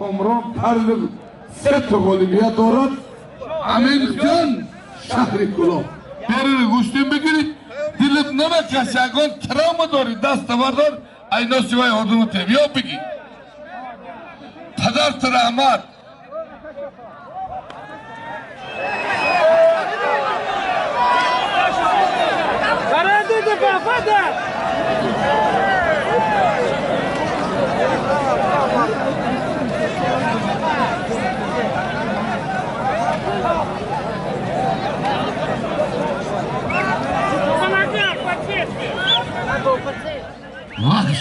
عمران طرد سه تا غالبیت دارد. امین جان شهر کلاه برید گوشتین بگیرید، دلت نمکشه اگر تراما داری دست بردار اینا سوای آدم تبیا بگی پدر رحمت. Ваш.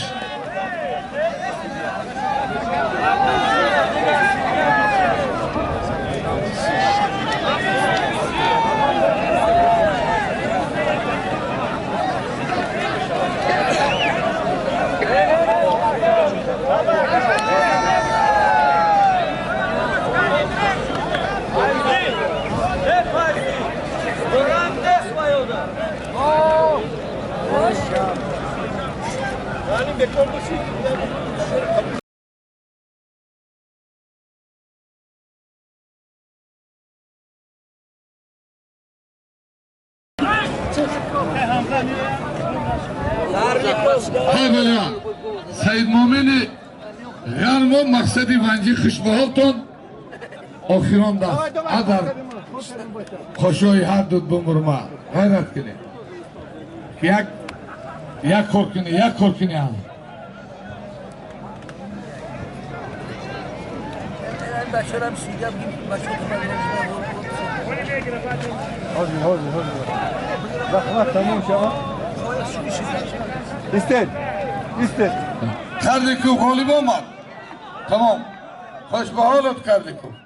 سید مومن غرم و مقصدی ونجی خشبهاتون آخران دست اگر خوشوی هر دود بمرمه غیرت کنه یک کار کنه هم زحمت تموم شد استد کردی که غالب آمد تمام خوش به حالت کردی که